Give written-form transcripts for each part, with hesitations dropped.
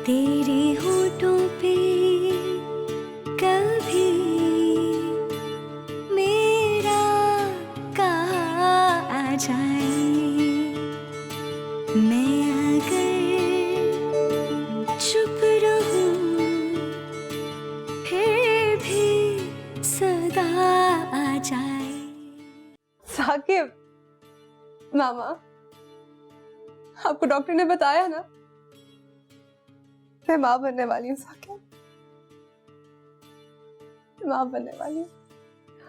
तेरे होठों पे कभी मेरा कहा आ जाए, मैं अगर चुप रहूं फिर भी सदा आ जाए। साकिब, मामा, आपको डॉक्टर ने बताया ना मैं माँ बनने वाली हूँ। साकिब, माँ बनने वाली हूँ।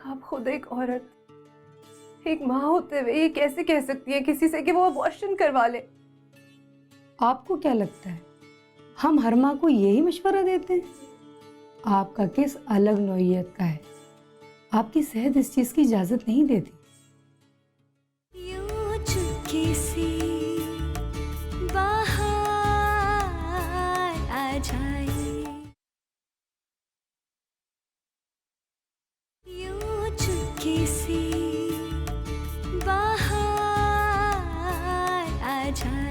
आप खुद एक औरत, एक माँ होते हुए ये कैसे कह सकती है किसी से कि वो अबॉर्शन करवा ले? आपको क्या लगता है हम हर माँ को यही मशवरा देते हैं? आपका केस अलग नौइयत का है, आपकी सेहत इस चीज की इजाजत नहीं देती। यूं चुपके से बाहर आ जाए, यूं चुपके से बाहर आ जाए।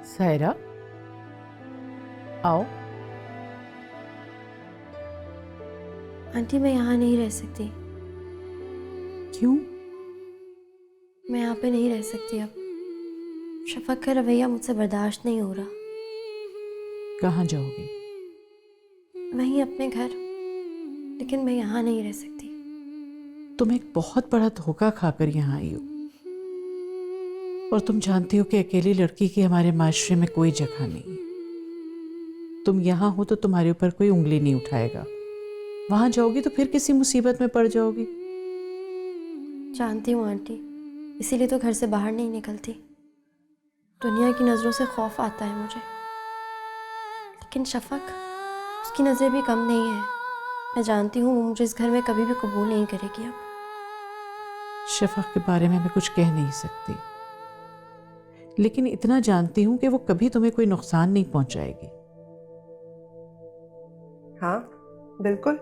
सायरा, आओ। आंटी, मैं यहाँ नहीं रह सकती। क्यों? मैं यहाँ पे नहीं रह सकती अब। शफक का रवैया मुझसे बर्दाश्त नहीं हो रहा। कहाँ जाओगी? वहीं अपने घर, लेकिन मैं यहाँ नहीं रह सकती। तुम एक बहुत बड़ा धोखा खाकर यहाँ आई हो, और तुम जानती हो कि अकेली लड़की की हमारे माशरे में कोई जगह नहीं है। तुम यहाँ हो तो तुम्हारे ऊपर कोई उंगली नहीं उठाएगा, वहां जाओगी तो फिर किसी मुसीबत में पड़ जाओगी। जानती हूँ आंटी, इसीलिए तो घर से बाहर नहीं निकलती। दुनिया की नज़रों से खौफ आता है मुझे, लेकिन शफक, उसकी नज़रें भी कम नहीं है। मैं जानती हूँ वो मुझे इस घर में कभी भी कबूल नहीं करेगी। अब शफक के बारे में मैं कुछ कह नहीं सकती, लेकिन इतना जानती हूं कि वो कभी तुम्हें कोई नुकसान नहीं पहुंचाएगी। हाँ, बिल्कुल।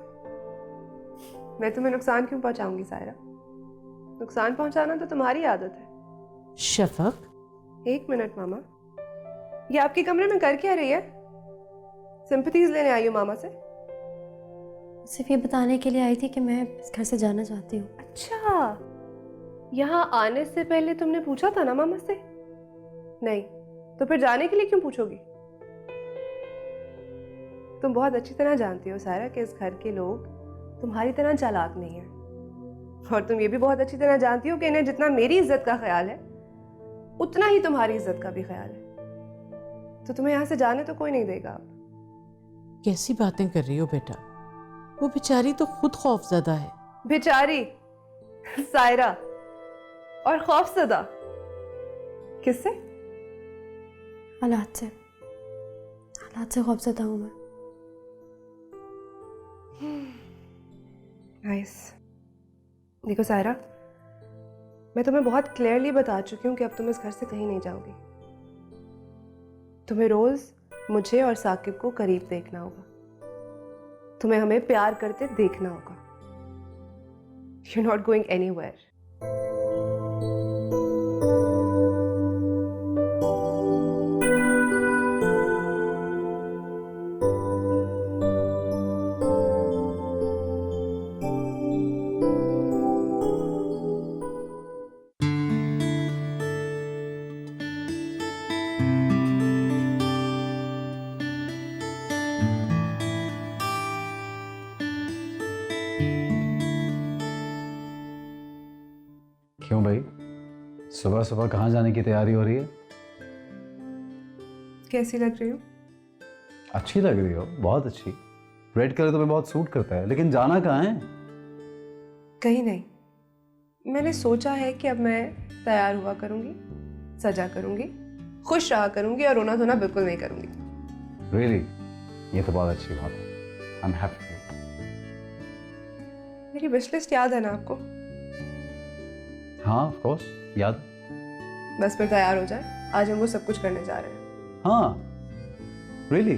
मैं तुम्हें नुकसान क्यों पहुंचाऊंगी सायरा? नुकसान पहुंचाना तो तुम्हारी आदत है। शफक, एक मिनट मामा, ये आपके कमरे में कर क्या रही है? सिंपैथीज लेने आई हूँ मामा से? सिर्फ ये बताने के लिए आई थी कि मैं इस घर से जाना चाहती हूँ। अच्छा, यहाँ आने से पहले तुमने पूछा था ना मामा से? नहीं, तो फिर जाने के लिए क्यों पूछोगी? तुम बहुत अच्छी तरह जानती हो सायरा कि इस घर के लोग तुम्हारी तरह चालाक नहीं है, और तुम ये भी बहुत अच्छी तरह जानती हो कि इन्हें जितना मेरी इज्जत का ख्याल है उतना ही तुम्हारी इज्जत का भी ख्याल है। तो तुम्हें यहाँ से जाने तो कोई नहीं देगा। अब कैसी बातें कर रही हो बेटा? वो बेचारी तो खुद खौफजदा है। बेचारी सायरा, और खौफजदा किससे? हालात से खौफज़दा हूँ मैं। नाइस। देखो सायरा, मैं तुम्हें बहुत क्लियरली बता चुकी हूँ कि अब तुम इस घर से कहीं नहीं जाओगी। तुम्हें रोज मुझे और साकिब को करीब देखना होगा, तुम्हें हमें प्यार करते देखना होगा। You're not going anywhere. क्यों भाई, सुबह सुबह कहाँ जाने की तैयारी हो रही है? कैसी लग रही हूँ? अच्छी लग रही हो, बहुत अच्छी। रेड कलर तुम्हें बहुत सूट करता है, लेकिन जाना कहाँ है? कहीं नहीं। मैंने सोचा है कि अब मैं तैयार हुआ करूँगी, सजा करूँगी, खुश रहा करूँगी और रोना धोना बिल्कुल नहीं करूँगी। रियली? ये तो बहुत अच्छी बात है। I am happy. मेरी विश लिस्ट याद है ना आपको? हाँ, ऑफ कोर्स याद। बस फिर तैयार हो जाए, आज हम वो सब कुछ करने जा रहे हैं। हाँ, really?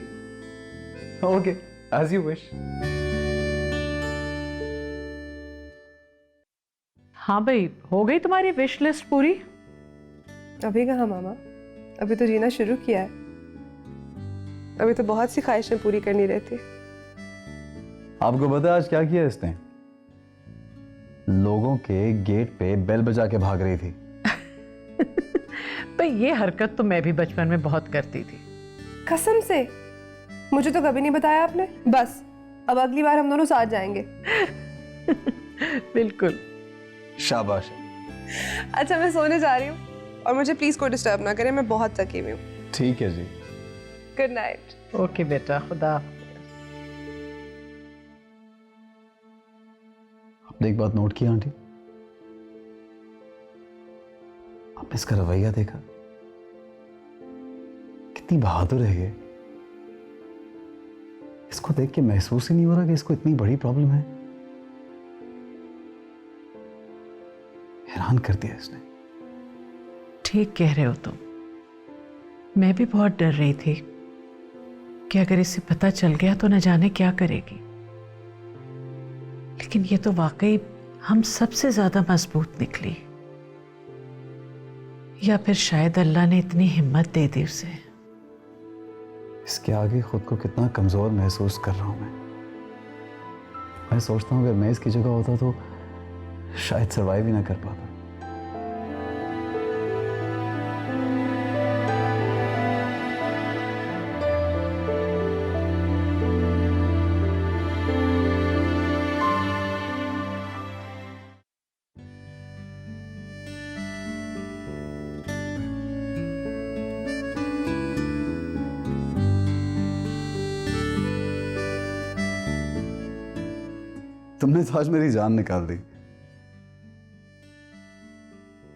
Okay, as you wish. हाँ भाई, हो गई तुम्हारी विश लिस्ट पूरी? अभी कहाँ मामा, अभी तो जीना शुरू किया है। अभी तो बहुत सी ख्वाहिशें पूरी करनी रहती। आपको पता है आज क्या किया इसने? लोगों के गेट पे बेल बजा के भाग रही थी। भाई ये हरकत तो मैं भी बचपन में बहुत करती थी। कसम से? मुझे तो कभी नहीं बताया आपने। बस अब अगली बार हम दोनों साथ जाएंगे। बिल्कुल। शाबाश। अच्छा मैं सोने जा रही हूँ और मुझे प्लीज कोई डिस्टर्ब ना करें, मैं बहुत थकी हुई हूँ। ठीक है जी। Good night. ओके बेटा, खुदा। आपने एक बात नोट की आंटी? आपने इसका रवैया देखा? कितनी बहादुर है ये। इसको देख के महसूस ही नहीं हो रहा कि इसको इतनी बड़ी प्रॉब्लम है। हैरान कर दिया इसने। ठीक कह रहे हो तुम। मैं भी बहुत डर रही थी कि अगर इसे पता चल गया तो न जाने क्या करेगी, लेकिन ये तो वाकई हम सबसे ज्यादा मजबूत निकली। या फिर शायद अल्लाह ने इतनी हिम्मत दे दी उसे। इसके आगे खुद को कितना कमजोर महसूस कर रहा हूं मैं सोचता हूं अगर मैं इसकी जगह होता तो शायद सरवाइव ही ना कर पाता। तुमने तो आज मेरी जान निकाल दी।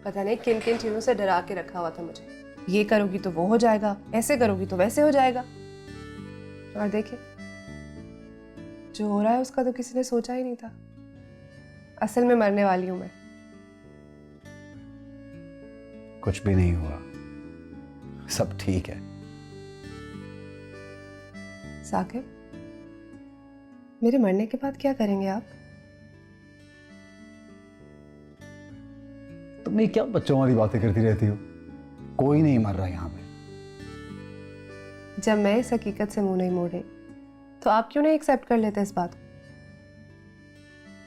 पता नहीं किन किन चीजों से डरा के रखा हुआ था मुझे। ये करोगी तो वो हो जाएगा, ऐसे करोगी तो वैसे हो जाएगा। और देखिए जो हो रहा है उसका तो किसी ने सोचा ही नहीं था। असल में मरने वाली हूं मैं। कुछ भी नहीं हुआ, सब ठीक है। साकिब, मेरे मरने के बाद क्या करेंगे आप? तुम ये क्या बच्चों वाली बातें करती रहती हो? कोई नहीं मर रहा यहाँ पे। जब मैं इस हकीकत से मुंह नहीं मोड़ रही तो आप क्यों नहीं एक्सेप्ट कर लेते इस बात को?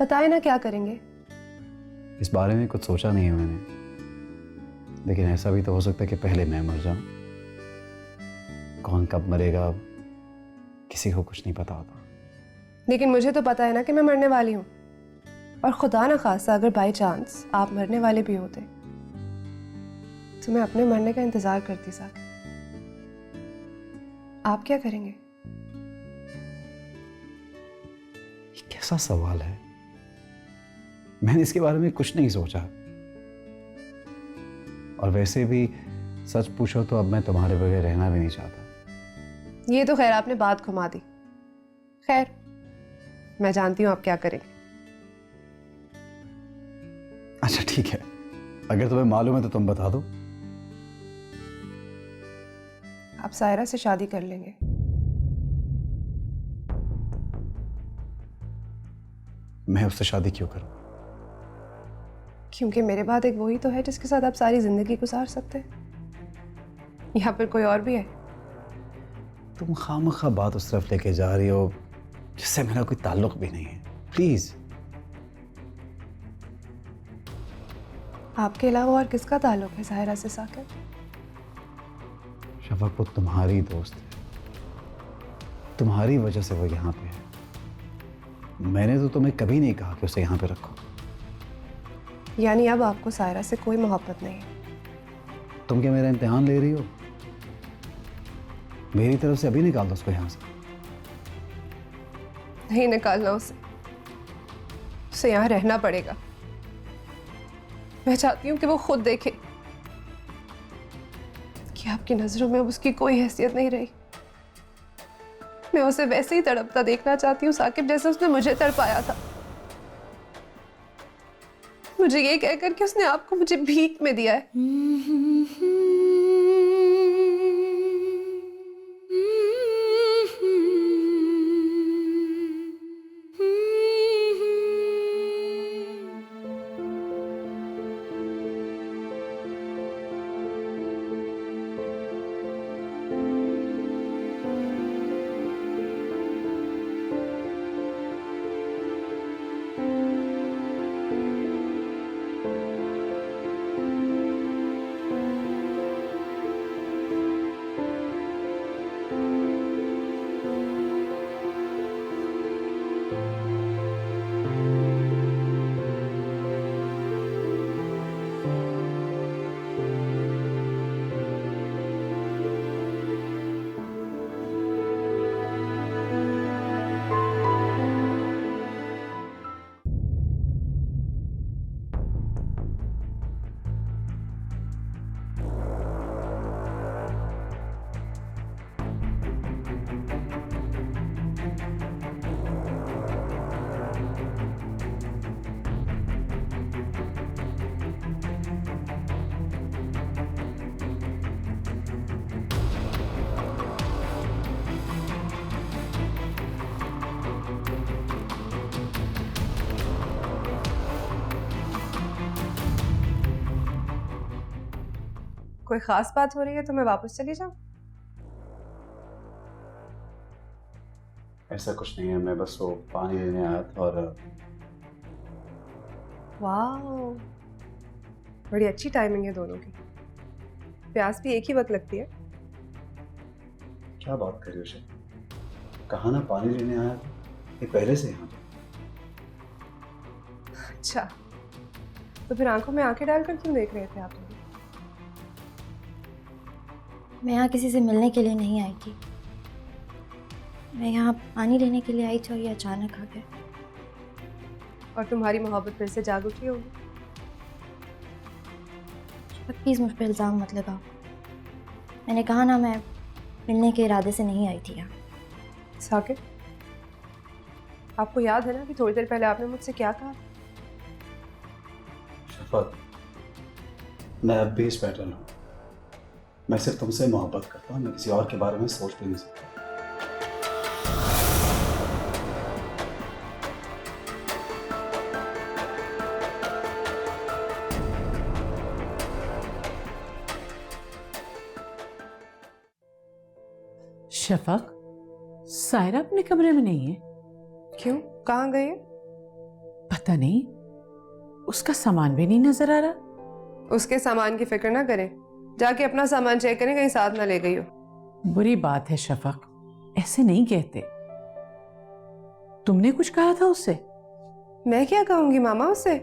बताए ना क्या करेंगे। इस बारे में कुछ सोचा नहीं है मैंने, लेकिन ऐसा भी तो हो सकता है कि पहले मैं मर जाऊं। कौन कब मरेगा किसी को कुछ नहीं पता होता। लेकिन मुझे तो पता है ना कि मैं मरने वाली हूँ। और खुदा ना खास्ता अगर बाय चांस आप मरने वाले भी होते तो मैं अपने मरने का इंतजार करती। साथ आप क्या करेंगे? ये कैसा सवाल है? मैंने इसके बारे में कुछ नहीं सोचा। और वैसे भी सच पूछो तो अब मैं तुम्हारे बगैर रहना भी नहीं चाहता। ये तो खैर आपने बात घुमा दी। खैर मैं जानती हूँ आप क्या करेंगे। अच्छा ठीक है, अगर तुम्हें मालूम है तो तुम बता दो। आप सायरा से शादी कर लेंगे। मैं उससे शादी क्यों करूं? क्योंकि मेरे बाद एक वही तो है जिसके साथ आप सारी जिंदगी गुजार सकते हैं। या फिर कोई और भी है? तुम खामखा बात उस तरफ लेके जा रही हो जिससे मेरा कोई ताल्लुक भी नहीं है। प्लीज। आपके अलावा और किसका ताल्लुक है सायरा से साकिब? शफक वो तुम्हारी दोस्त है, तुम्हारी वजह से वो यहाँ पे है। मैंने तो तुम्हें कभी नहीं कहा कि उसे यहाँ पे रखो। यानी अब आपको सायरा से कोई मोहब्बत नहीं है? तुम क्या मेरा इम्तिहान ले रही हो? मेरी तरफ से अभी निकाल दो उसको यहाँ से। नहीं निकालना उसे यहाँ रहना पड़ेगा। मैं चाहती हूँ कि वो खुद देखे कि आपकी नजरों में उसकी कोई हैसियत नहीं रही। मैं उसे वैसे ही तड़पता देखना चाहती हूँ साकिब, जैसे उसने मुझे तड़पाया था। मुझे ये कहकर कि उसने आपको मुझे भीख में दिया है। कोई खास बात हो रही है तो मैं वापस चली जाऊं? ऐसा कुछ नहीं है, मैं बस वो पानी लेने आया था और वाह, बड़ी अच्छी टाइमिंग है दोनों की। प्यास भी एक ही वक्त लगती है। क्या बात कर रही हो शेफ? कहा ना पानी लेने आया था, ये पहले से यहाँ था। अच्छा, तो फिर आंखों में आंखें डालकर क्यों देख रहे थे आप लोग? मैं यहाँ किसी से मिलने के लिए नहीं आई थी। मैं यहाँ पानी लेने के लिए आई थी और ये अचानक आ गए। और तुम्हारी मोहब्बत फिर से जाग उठी होगी। प्लीज़ मुझ पर इल्ज़ाम मत लगाओ। मैंने कहा ना, मैं मिलने के इरादे से नहीं आई थी यहाँ। साकिब, आपको याद है ना कि थोड़ी देर पहले आपने मुझसे क्या कहा? शफक, मैं अब भी इस पैटर्न हूँ। मैं सिर्फ तुमसे मोहब्बत करता हूँ, मैं किसी और के बारे में सोच भी नहीं सकता। शफक, सायरा अपने कमरे में नहीं है। क्यों, कहाँ गई है? पता नहीं, उसका सामान भी नहीं नजर आ रहा। उसके सामान की फिक्र ना करें, जाके अपना सामान चेक करें, कहीं साथ ना ले गई हो। बुरी बात है शफक, ऐसे नहीं कहते। तुमने कुछ कहा था उससे? मैं क्या कहूंगी मामा उससे?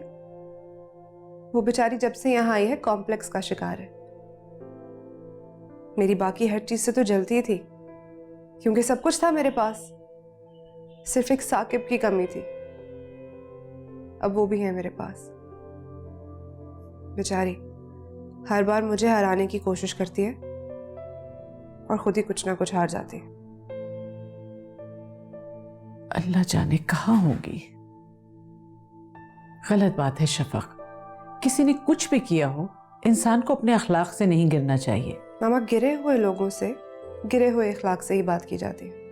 वो बेचारी जब से यहाँ आई है कॉम्प्लेक्स का शिकार है। मेरी बाकी हर चीज से तो जलती थी, क्योंकि सब कुछ था मेरे पास। सिर्फ एक साकिब की कमी थी, अब वो भी है मेरे पास। बेचारी हर बार मुझे हराने की कोशिश करती है और खुद ही कुछ ना कुछ हार जाती है। अल्लाह जाने कहाँ होगी। गलत बात है शफक, किसी ने कुछ भी किया हो, इंसान को अपने अखलाक से नहीं गिरना चाहिए। मामा, गिरे हुए लोगों से गिरे हुए अखलाक से ही बात की जाती है।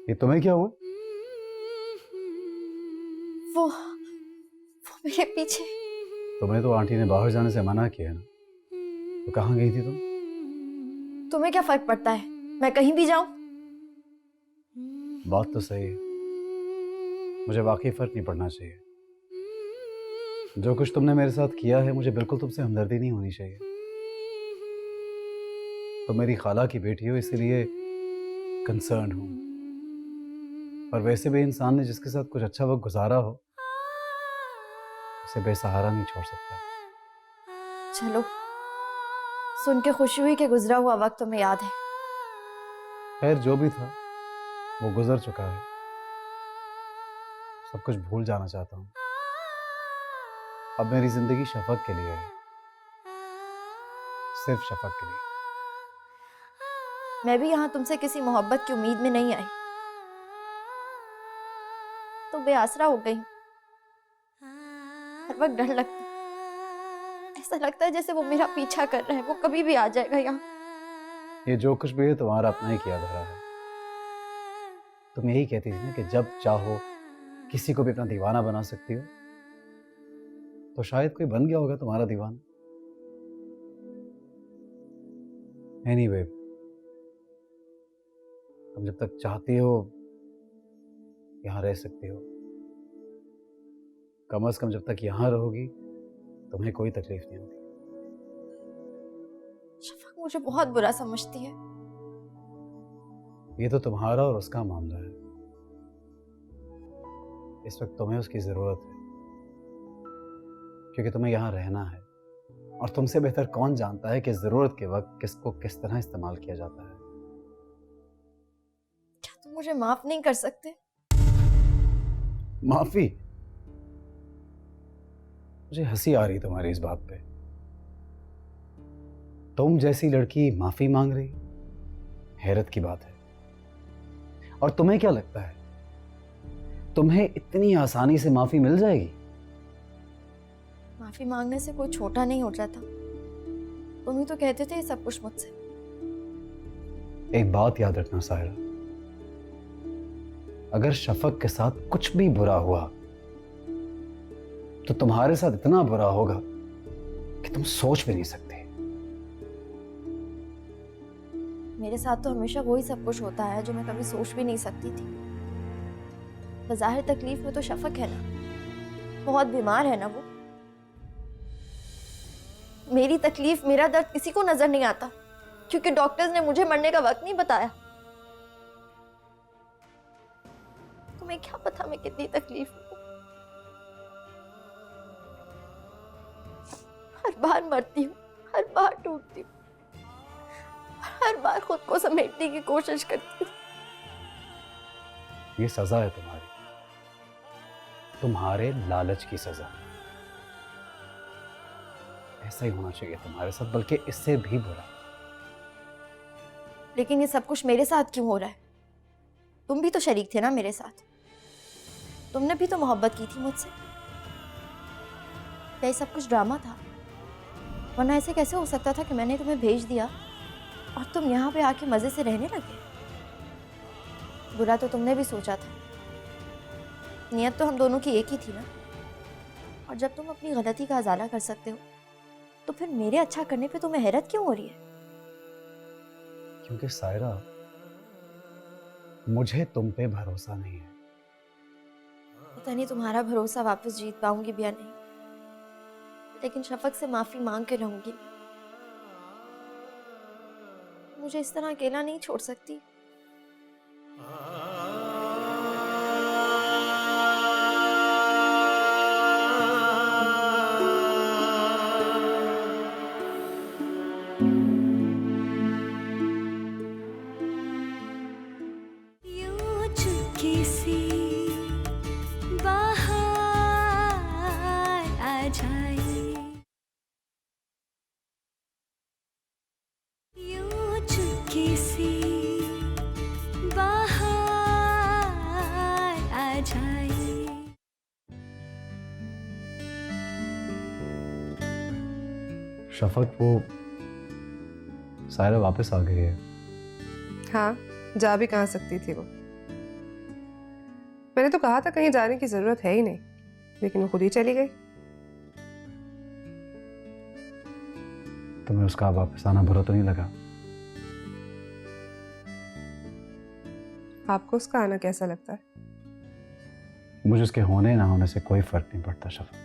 ये तुम्हें क्या हुआ? वो मेरे पीछे। तुम्हें तो आंटी ने बाहर जाने से मना किया ना, तो कहाँ गई थी तुम? तुम्हें क्या फर्क पड़ता है, मैं कहीं भी जाऊं? बात तो सही है, मुझे वाकई फर्क नहीं पड़ना चाहिए। जो कुछ तुमने मेरे साथ किया है, मुझे बिल्कुल तुमसे हमदर्दी नहीं होनी चाहिए। तो मेरी खाला की बेटी हो, इसीलिए कंसर्न हूं। और वैसे भी इंसान ने जिसके साथ कुछ अच्छा वक्त गुजारा हो, उसे बेसहारा नहीं छोड़ सकता। चलो, सुन के खुशी हुई कि गुजरा हुआ वक्त तुम्हें याद है। खैर, जो भी था वो गुजर चुका है। सब कुछ भूल जाना चाहता हूँ। अब मेरी जिंदगी शफक के लिए है, सिर्फ शफक के लिए। मैं भी यहाँ तुमसे किसी मोहब्बत की उम्मीद में नहीं आई, तो बेआसरा हो गई हूँ। हर वक्त डर लगता है, ऐसा लगता है जैसे वो मेरा पीछा कर रहा है, वो कभी भी आ जाएगा यहाँ। ये जो कुछ भी है तुम्हारा अपना ही किया धरा है। तुम यही कहती थी ना कि जब चाहो किसी को भी अपना दीवाना बना सकती हो, तो शायद कोई बन गया होगा तुम्हारा दीवाना। एनीवे, तुम जब तक चाहती हो यहां रह सकती हो। कम से कम जब तक यहां रहोगी तुम्हें कोई तकलीफ नहीं होगी। शफक मुझे बहुत बुरा समझती है। ये तो तुम्हारा और उसका मामला है। इस वक्त तुम्हें उसकी जरूरत है, क्योंकि तुम्हें यहां रहना है। और तुमसे बेहतर कौन जानता है कि जरूरत के वक्त किसको किस तरह इस्तेमाल किया जाता है। क्या तुम मुझे माफ नहीं कर सकते? माफी? मुझे हंसी आ रही तुम्हारी इस बात पे। तुम जैसी लड़की माफी मांग रही, हैरत की बात है। और तुम्हें क्या लगता है तुम्हें इतनी आसानी से माफी मिल जाएगी? माफी मांगने से कोई छोटा नहीं हो जाता। तुम ही तो कहते थे ये सब कुछ मुझसे। एक बात याद रखना साहिरा, अगर शफक के साथ कुछ भी बुरा हुआ तो तुम्हारे साथ इतना बुरा होगा कि तुम सोच भी नहीं सकते। मेरे साथ तो हमेशा वही सब कुछ होता है जो मैं कभी सोच भी नहीं सकती थी। बज़ाहिर तकलीफ में तो शफक है ना, बहुत बीमार है ना वो। मेरी तकलीफ, मेरा दर्द किसी को नजर नहीं आता, क्योंकि डॉक्टर्स ने मुझे मरने का वक्त नहीं बताया। तुम्हें क्या पता मैं कितनी तकलीफ में हूं। हर बार मरती हूँ, हर बार टूटती हूँ, हर बार खुद को समेटने की कोशिश करती हूँ। ये सजा है तुम्हारे लालच की सजा। ऐसा ही होना चाहिए तुम्हारे साथ, बल्कि इससे भी बुरा। लेकिन ये सब कुछ मेरे साथ क्यों हो रहा है? तुम भी तो शरीक थे ना मेरे साथ। तुमने भी तो मोहब्बत की थी मुझसे। क्या ये सब कुछ ड्रामा था? वरना ऐसे कैसे हो सकता था कि मैंने तुम्हें भेज दिया और तुम यहाँ पे आके मजे से रहने लगे? बुरा तो तुमने भी सोचा था। नियत तो हम दोनों की एक ही थी ना। और जब तुम अपनी गलती का अजाला कर सकते हो, तो फिर मेरे अच्छा करने पे तुम्हें हैरत क्यों हो रही है? क्योंकि सायरा, मुझे तुम पे भरोसा नहीं है। पता नहीं तुम्हारा भरोसा वापस जीत पाऊंगी भी या नहीं, लेकिन शफक से माफी मांग के रहूंगी। मुझे इस तरह अकेला नहीं छोड़ सकती। यूं चुपके से बाहर आ जाए, यूं चुपके से बाहर आ जाए। शफक, वो सायरा वापस आ गई है। हाँ, जा भी कहाँ सकती थी वो। मैंने तो कहा था कहीं जाने की जरूरत है ही नहीं, लेकिन वो खुद ही चली गई। तुम्हें उसका वापस आना बुरा तो नहीं लगा? आपको उसका आना कैसा लगता है? मुझे उसके होने ना होने से कोई फर्क नहीं पड़ता शफा।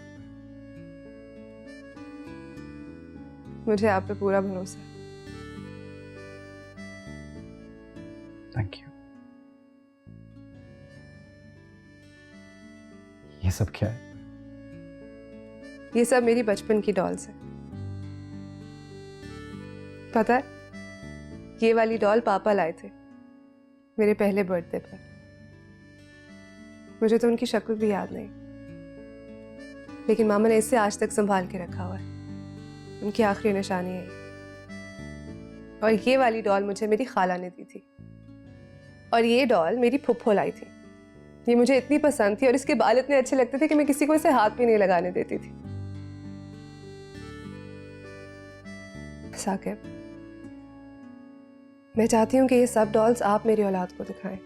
मुझे आप पे पूरा भरोसा है। Thank you. ये सब क्या है? ये सब मेरी बचपन की डॉल्स है। पता है, ये वाली डॉल पापा लाए थे मेरे पहले बर्थडे पर। मुझे तो उनकी शक्ल भी याद नहीं, लेकिन मामा ने इसे आज तक संभाल के रखा हुआ है। उनकी आखिरी निशानी है ये। और ये वाली डॉल मुझे मेरी खाला ने दी थी, और ये डॉल मेरी फुफ्फो लाई थी। ये मुझे इतनी पसंद थी और इसके बाल इतने अच्छे लगते थे कि मैं किसी को इसे हाथ भी नहीं लगाने देती थी। साकिब, मैं चाहती हूँ कि ये सब डॉल्स आप मेरी औलाद को दिखाएं।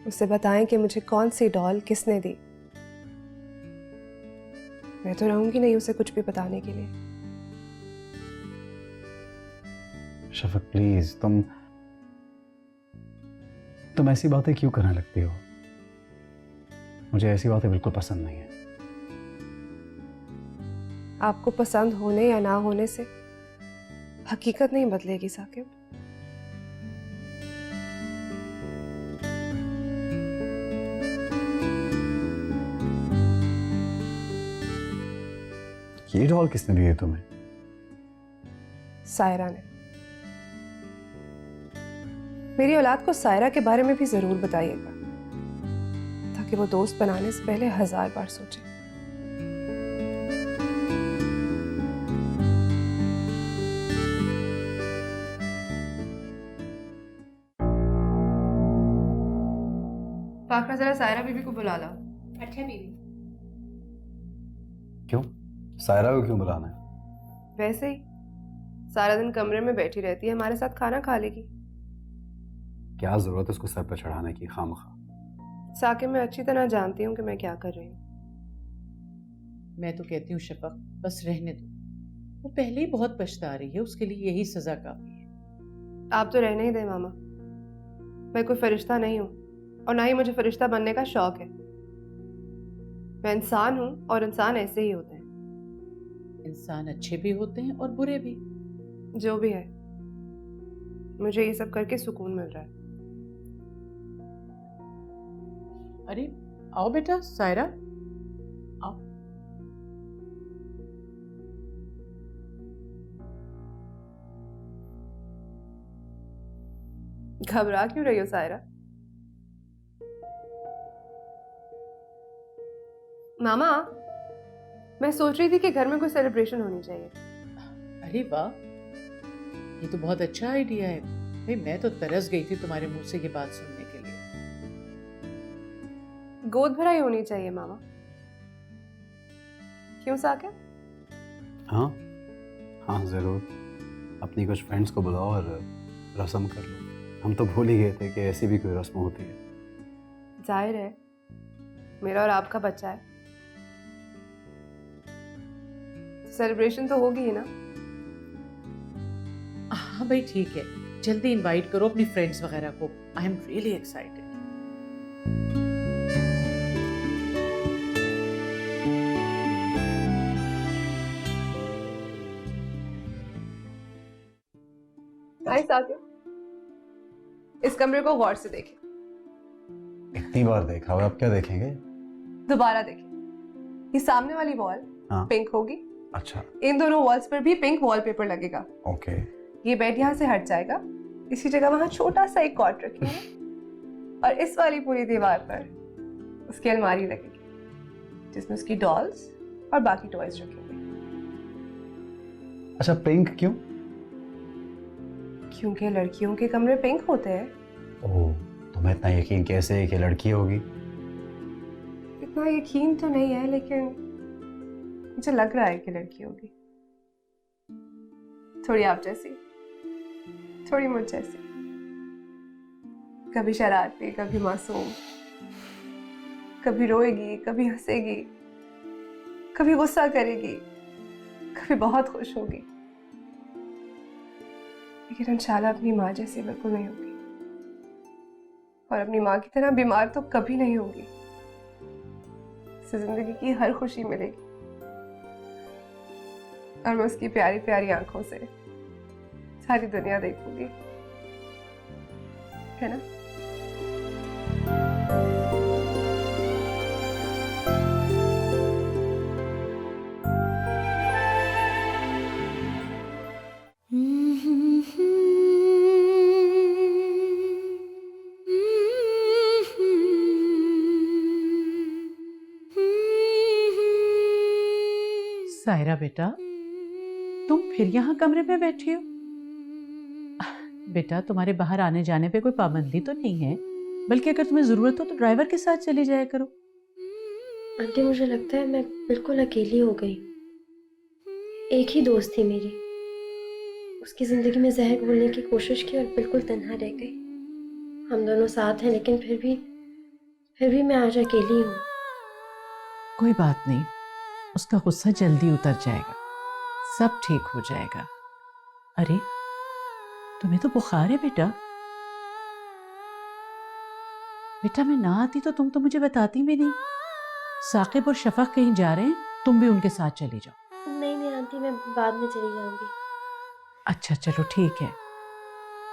उससे बताएं कि मुझे कौन सी डॉल किसने दी। मैं तो रहूंगी नहीं उसे कुछ भी बताने के लिए। शफक प्लीज, तुम ऐसी बातें क्यों करने लगती हो? मुझे ऐसी बातें बिल्कुल पसंद नहीं है। आपको पसंद होने या ना होने से हकीकत नहीं बदलेगी साकिब। ये डॉल किसने दी है तुम्हें? सायरा ने। मेरी औलाद को सायरा के बारे में भी जरूर बताइएगा, ताकि वो दोस्त बनाने से पहले 1000 बार सोचे। पाकरा, जरा सायरा बीबी को बुला लाओ। अच्छा बीबी। क्यों? सायरा को क्यों बुलाना है? वैसे ही सारा दिन कमरे में बैठी रहती है, हमारे साथ खाना खा लेगी। क्या जरूरत है उसको सर पर चढ़ाने की खामखा? साकिब, मैं अच्छी तरह जानती हूँ कि मैं क्या कर रही हूँ। मैं तो कहती हूँ शफक, बस रहने दो। वो पहले ही बहुत पछता रही है, उसके लिए यही सजा काफी है। आप तो रहने ही दें मामा। मैं कोई फरिश्ता नहीं हूँ, और ना ही मुझे फरिश्ता बनने का शौक है। मैं इंसान हूँ, और इंसान ऐसे ही होते हैं। इंसान अच्छे भी होते हैं और बुरे भी। जो भी है, मुझे ये सब करके सुकून मिल रहा है। अरे आओ बेटा, सायरा आओ। घबरा क्यों रही हो सायरा? मामा, मैं सोच रही थी कि घर में कोई सेलिब्रेशन होनी चाहिए। अरे वाह, ये तो बहुत अच्छा आइडिया है भाई। मैं तो तरस गई थी तुम्हारे मुंह से ये बात सुनने के लिए। गोद भराई होनी चाहिए मामा। क्यों साकिब? हाँ हाँ जरूर। अपनी कुछ फ्रेंड्स को बुलाओ और रस्म कर लो। हम तो भूल ही गए थे कि ऐसी भी कोई रस्म होती है। जाहिर है, मेरा और आपका बच्चा है, सेलिब्रेशन तो होगी ही ना। हाँ भाई ठीक है, जल्दी इनवाइट करो अपनी फ्रेंड्स वगैरह को। I am really excited. Nice Saqib, इस कमरे को गौर से देखें। इतनी बार देखा हुआ, अब क्या देखेंगे? दोबारा देखें। ये सामने वाली वॉल हाँ। पिंक होगी। अच्छा। इन दोनों वॉल्स पर भी पिंक वॉलपेपर लगेगा। ओके। ये बेड यहाँ से हट जाएगा। इसी जगह वहां छोटा सा एक कॉट रखेंगे, और इस वाली पूरी दीवार पर उसकी अलमारी लगेगी, जिसमें उसकी डॉल्स और बाकी टॉयज रखेंगे। अच्छा, पिंक क्यों? क्योंकि लड़कियों के कमरे पिंक होते हैं। ओह, तुम्हें इतना यकीन कैसे है कि लड़की होगी? इतना यकीन तो नहीं है, लेकिन मुझे लग रहा है कि लड़की होगी। थोड़ी आप जैसी, थोड़ी मुझ जैसी। कभी शरारती, कभी मासूम, कभी रोएगी, कभी हंसेगी, कभी गुस्सा करेगी, कभी बहुत खुश होगी। लेकिन इंशाल्लाह अपनी माँ जैसी बिल्कुल नहीं होगी, और अपनी माँ की तरह बीमार तो कभी नहीं होगी। उसे जिंदगी की हर खुशी मिलेगी और मैं उसकी प्यारी प्यारी आंखों से सारी दुनिया देखूंगी, है ना? सायरा बेटा, तुम फिर यहाँ कमरे में बैठी हो? बेटा, तुम्हारे बाहर आने जाने पे कोई पाबंदी तो नहीं है, बल्कि अगर तुम्हें जरूरत हो तो ड्राइवर के साथ चली जाया करो। आंटी, मुझे लगता है मैं बिल्कुल अकेली हो गई। एक ही दोस्त थी मेरी, उसकी ज़िंदगी में जहर घोलने की कोशिश की और बिल्कुल तन्हा रह गई। हम दोनों साथ हैं, लेकिन फिर भी मैं आज अकेली हूँ। कोई बात नहीं, उसका गुस्सा जल्दी उतर जाएगा, सब ठीक हो जाएगा। अरे, तुम्हें तो बुखार है बेटा। बेटा, मैं ना आती तो तुम तो मुझे बताती भी नहीं। साकिब और शफक कहीं जा रहे हैं, तुम भी उनके साथ चली जाओ। नहीं आंटी, मैं बाद में चली जाऊंगी। अच्छा चलो ठीक है,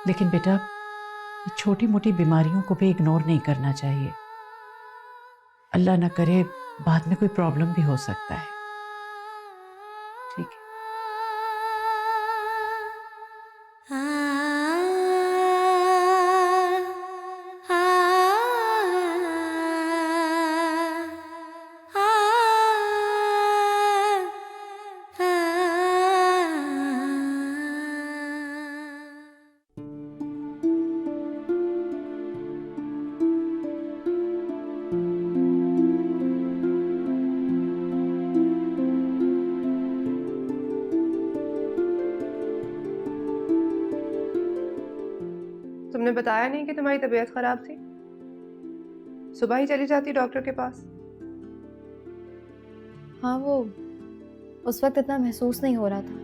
लेकिन बेटा ये छोटी मोटी बीमारियों को भी इग्नोर नहीं करना चाहिए। अल्लाह ना करे बाद में कोई प्रॉब्लम भी हो सकता है। ठीक है? तुमने बताया नहीं कि तुम्हारी तबीयत खराब थी? सुबह ही चली जाती डॉक्टर के पास। हाँ, वो उस वक्त इतना महसूस नहीं हो रहा था।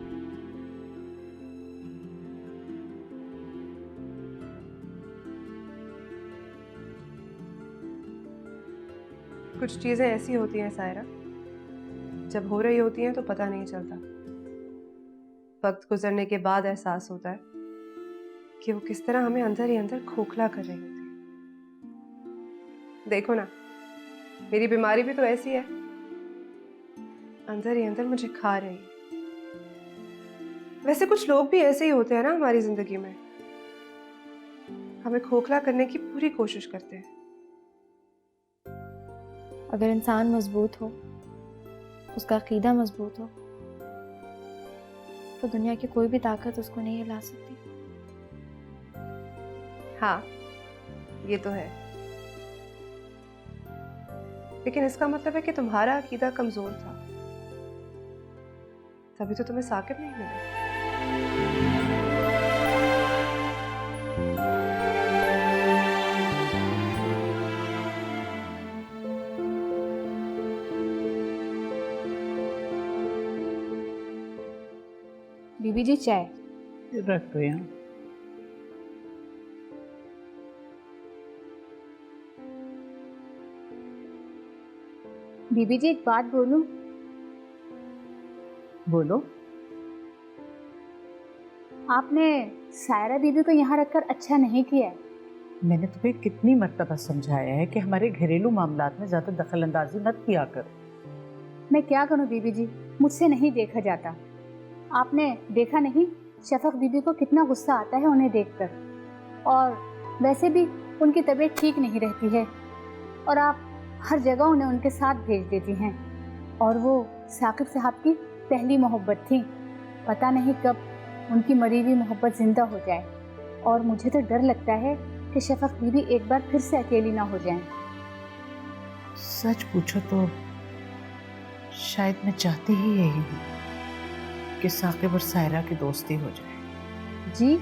कुछ चीजें ऐसी होती हैं सायरा, जब हो रही होती हैं तो पता नहीं चलता, वक्त गुजरने के बाद एहसास होता है कि वो किस तरह हमें अंदर ही अंदर खोखला कर रही होती है। देखो ना, मेरी बीमारी भी तो ऐसी है, अंदर ही अंदर मुझे खा रही है। वैसे कुछ लोग भी ऐसे ही होते हैं ना हमारी जिंदगी में, हमें खोखला करने की पूरी कोशिश करते हैं। अगर इंसान मजबूत हो, उसका अकीदा मजबूत हो, तो दुनिया की कोई भी ताकत उसको नहीं हिला सकती। हाँ, ये तो है, लेकिन इसका मतलब है कि तुम्हारा अकीदा कमजोर था, तभी तो तुम्हें साकिब नहीं मिला। बीबी जी चाय। रख दो यहाँ। बीबी जी एक बात बोलूं? बोलो। आपने सायरा बीबी को यहाँ रखकर अच्छा नहीं किया है। मैंने तुम्हें कितनी मर्तबा समझाया है कि हमारे घरेलू मामलात में ज्यादा दखल अंदाजी मत किया करो। मैं क्या करूं बीबी जी, मुझसे नहीं देखा जाता। आपने देखा नहीं शफक बीबी को कितना गुस्सा आता है उन्हें देखकर, और वैसे भी उनकी तबीयत ठीक नहीं रहती है और आप हर जगह उन्हें उनके साथ भेज देती हैं। और वो साकिब साहब की पहली मोहब्बत थी, पता नहीं कब उनकी मरी हुई मोहब्बत जिंदा हो जाए। और मुझे तो डर लगता है कि शफक बीबी एक बार फिर से अकेली ना हो जाएं। सच पूछो तो शायद मैं चाहती ही यही हूँ कि साकिब और सायरा की दोस्ती हो जाए। जी,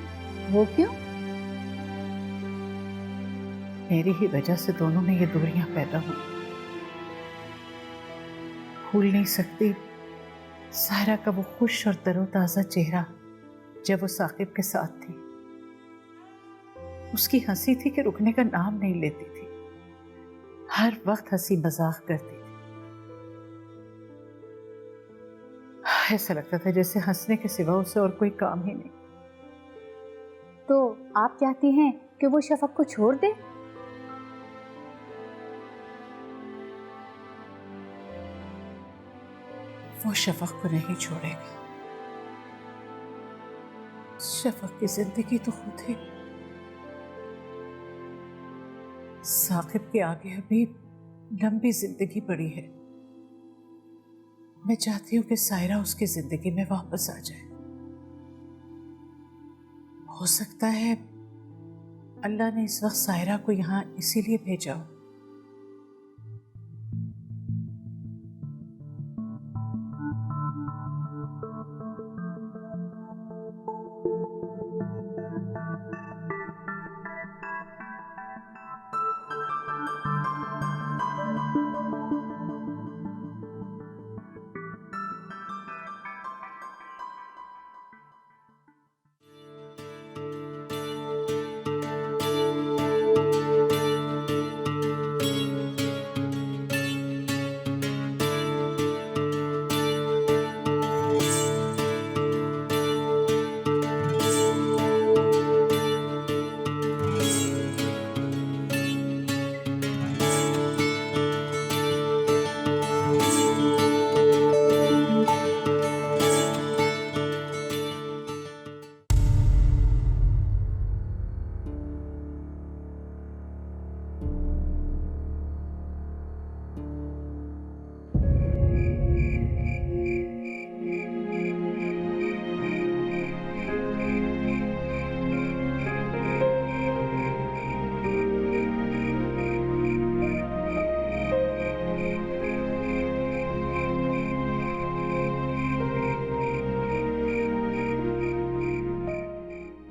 वो क्यों? मेरी ही वजह से दोनों में ये दूरियां पैदा हुई। भूल नहीं सकती सायरा का वो खुश और तरोताजा चेहरा जब वो साकिब के साथ थी। उसकी हंसी थी कि रुकने का नाम नहीं लेती थी, हर वक्त हंसी मजाक करती थी। ऐसा लगता था जैसे हंसने के सिवा उसे और कोई काम ही नहीं। तो आप चाहती हैं कि वो शफक को छोड़ दे? वो शफक को नहीं छोड़ेगा। शफक की जिंदगी तो खुद ही। साकिब के आगे अभी लंबी जिंदगी पड़ी है। मैं चाहती हूँ कि सायरा उसकी जिंदगी में वापस आ जाए। हो सकता है अल्लाह ने इस वक्त सायरा को यहाँ इसीलिए भेजा हो।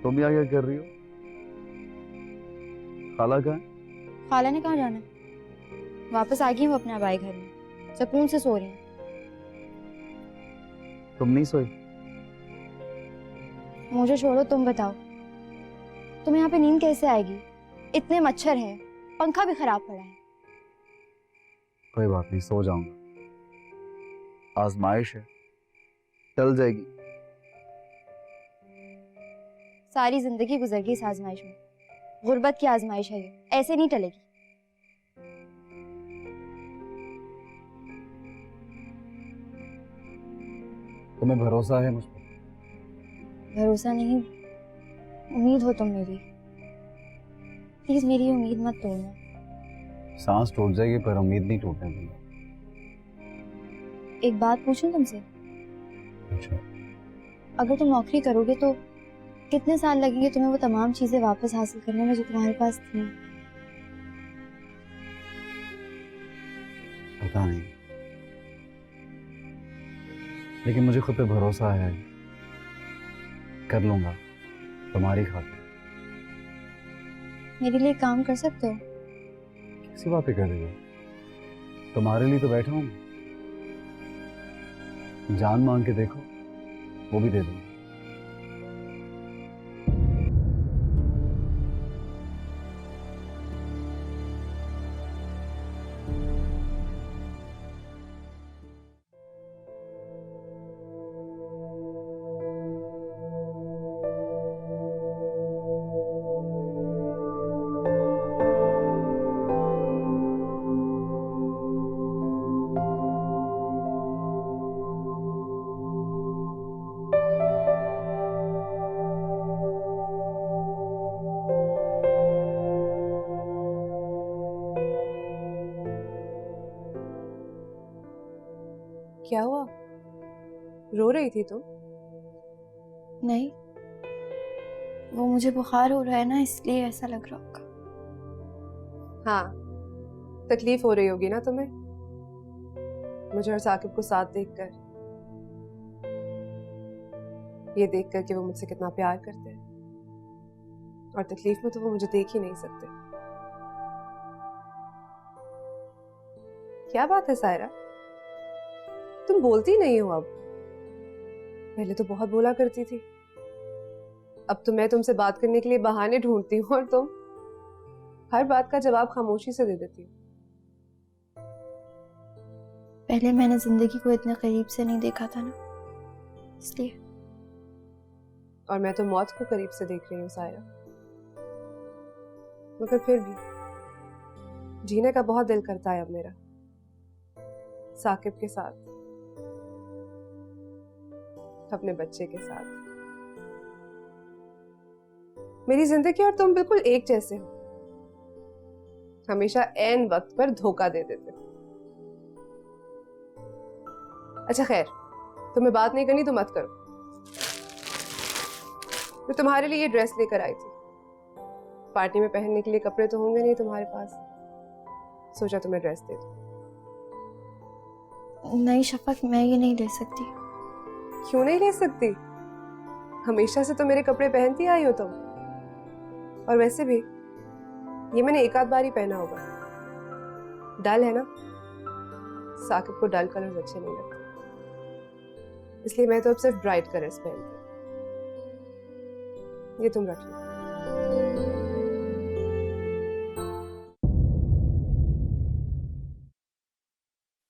तुम यहाँ क्या कर रही हो? खाला कहाँ है? खाला ने कहाँ जाना है? वापस आ गई हूँ अपने आबाई घर में, सुकून से सो रही हूँ। तुम नहीं सोई? मुझे छोड़ो, तुम बताओ, तुम्हें यहाँ पे नींद कैसे आएगी? इतने मच्छर हैं, पंखा भी खराब पड़ा है। कोई बात नहीं, सो जाऊंगा। आजमाइश है, टल जाएगी। सारी जिंदगी गुजर गई इस आजमाइश में। गुर्बत की आजमाइश है ये, ऐसे नहीं टलेगी। तुम्हें भरोसा है मुझ पर? भरोसा नहीं, उम्मीद हो तुम मेरी। प्लीज मेरी उम्मीद मत तोड़ना। सांस टूट जाएगी पर उम्मीद नहीं टूटने दूंगा। एक बात पूछूं तुमसे? अच्छा। अगर तुम नौकरी करोगे तो कितने साल लगेंगे तुम्हें वो तमाम चीजें वापस हासिल करने में जो तुम्हारे पास थी? पता नहीं, लेकिन मुझे खुद पे भरोसा है, कर लूंगा तुम्हारी खातिर। मेरे लिए काम कर सकते हो? किसी बात पे कर रही हो? तुम्हारे लिए तो बैठा हूँ। जान मांग के देखो, वो भी दे दूंगा। क्या हुआ? रो रही थी तुम? नहीं, वो मुझे बुखार हो रहा है ना, इसलिए ऐसा लग रहा होगा। हाँ, तकलीफ हो रही होगी ना तुम्हें, मुझे और साकिब को साथ देखकर, ये देखकर कि वो मुझसे कितना प्यार करते हैं, और तकलीफ में तो वो मुझे देख ही नहीं सकते। क्या बात है सायरा, तुम बोलती नहीं हो अब? पहले तो बहुत बोला करती थी। अब तो मैं तुमसे बात करने के लिए बहाने ढूंढती हूँ और तुम हर बात का जवाब खामोशी से दे देती हो। पहले मैंने जिंदगी को इतने करीब से नहीं देखा था ना, इसलिए। और मैं तो मौत को करीब से देख रही हूँ सायरा, मगर फिर भी जीने का बहुत दिल करता है अब मेरा, साकिब के साथ, अपने बच्चे के साथ। मेरी जिंदगी और तुम बिल्कुल एक जैसे हो, हमेशा ऐन वक्त पर धोखा दे देते। अच्छा खैर, तुम्हें बात नहीं करनी तो मत करो। मैं तुम्हारे लिए ये ड्रेस लेकर आई थी, पार्टी में पहनने के लिए कपड़े तो होंगे नहीं तुम्हारे पास, सोचा तुम्हें ड्रेस दे दूं। नहीं शफक, मैं ये नहीं ले सकती। क्यों नहीं ले सकती? हमेशा से तो मेरे कपड़े पहनती आई हो तुम, और वैसे भी ये मैंने एक आध बार ही पहना होगा। डल है ना, साकिब को डल कलर्स अच्छे नहीं लगते, इसलिए मैं तो अब सिर्फ ब्राइट कलर्स पहनती हूँ। ये तुम रख लो।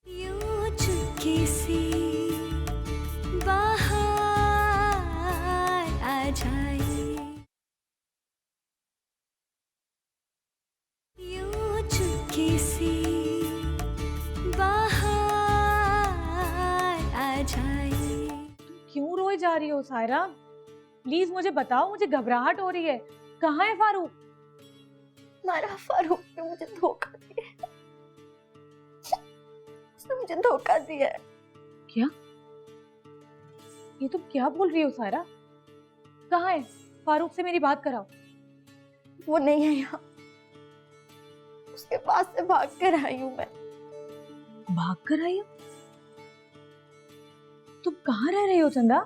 यूं चुपके से बाहर आ जाए, यूं चुपके से बाहर आ जाए। क्यों रोए जा रही हो सायरा? प्लीज मुझे बताओ, मुझे घबराहट हो रही है। कहाँ है फारूक? मारा फारूक ने मुझे धोखा दिया। उसने मुझे धोखा दिया है। क्या? ये तुम क्या बोल रही हो सायरा? कहाँ है फारूक? से मेरी बात कराओ। वो नहीं है यहाँ, उसके पास से भाग कर आई हूँ मैं। भाग कर आई हो? तुम कहाँ रह रही हो चंदा?